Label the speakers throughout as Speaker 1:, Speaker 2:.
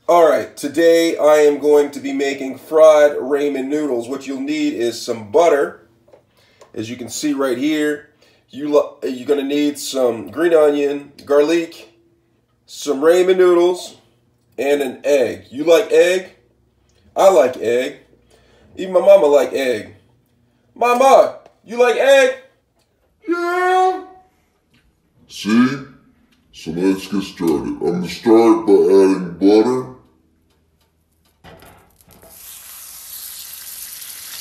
Speaker 1: Alright, today I am going to be making fried ramen noodles. What you'll need is some butter. As you can see right here, you're going to need some green onion, garlic, some ramen noodles, and an egg. You like egg? I like egg. Even my mama like egg. Mama, you like egg?
Speaker 2: Yeah. See? So let's get started. I'm going to start by adding butter.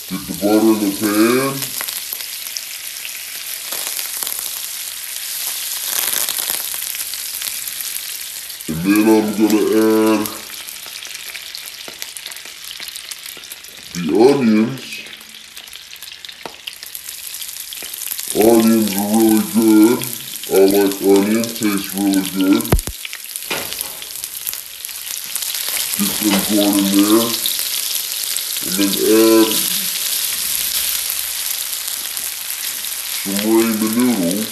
Speaker 2: Get the butter in the pan. And then I'm going to add the onions. Onions are really good. I like onions, tastes really good. Get them going in there. And then add some ramen noodles.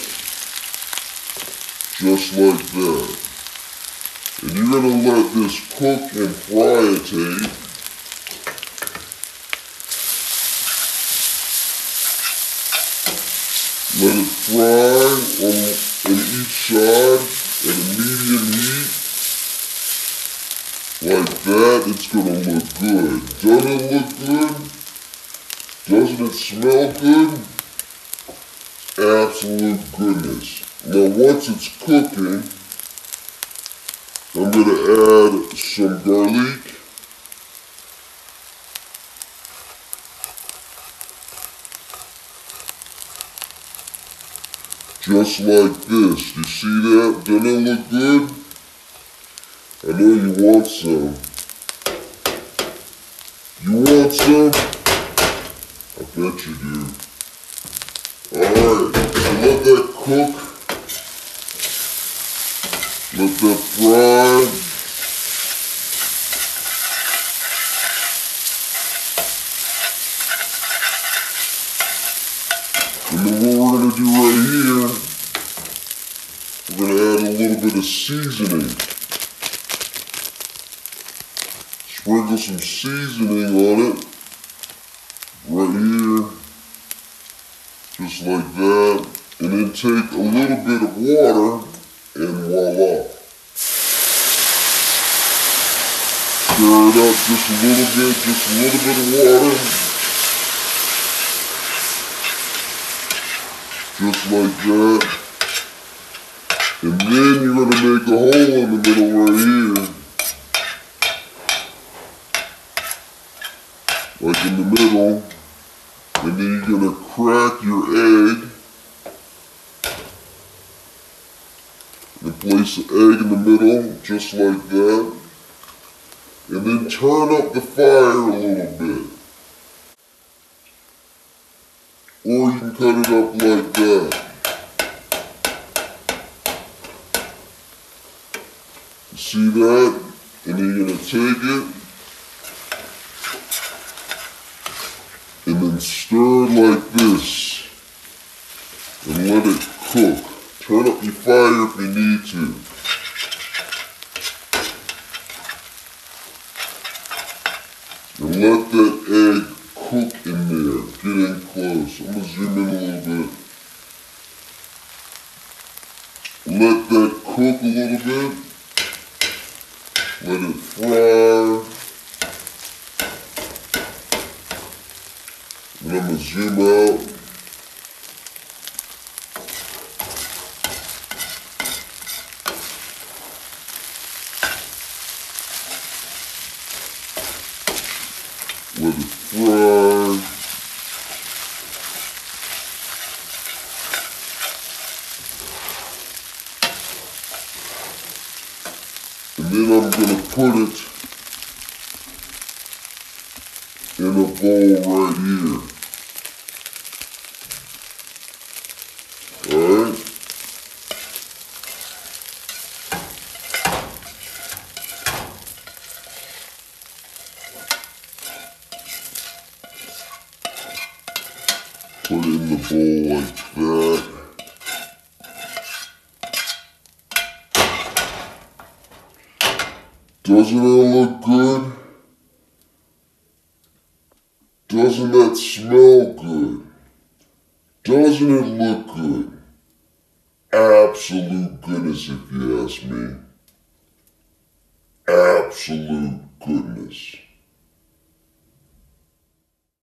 Speaker 2: Just like that. And you're going to let this cook and fry. Let it fry on each side at a medium heat. Like that, it's going to look good. Doesn't it look good? Doesn't it smell good? Absolute goodness. Now once it's cooking, I'm going to add some garlic. Just like this. You see that? Doesn't it look good? I know you want some. You want some? I bet you do. Alright, so let that cook. Let that fry. And then what we're going to do right here, we're going to add a little bit of seasoning. Sprinkle some seasoning on it. Right here. Just like that. And then take a little bit of water and voila. Stir it up just a little bit of water. Just like that. And then you're going to make a hole in the middle right here. Like in the middle. And then you're going to crack your egg. And place the egg in the middle, just like that. And then turn up the fire a little bit. Or you can cut it up like that. You see that? And then you're going to take it. And then stir like this. And let it cook. Turn up your fire if you need to. And let that egg cook in there. Get in close. I'm going to zoom in a little bit. Let that cook a little bit. Let it fry. And I'm going to zoom out. Let it fry. And then I'm going to put it in a bowl right here. Alright? Put it in the bowl like that. Doesn't it look good? Doesn't that smell good? Doesn't it look good? Absolute goodness, if you ask me. Absolute goodness.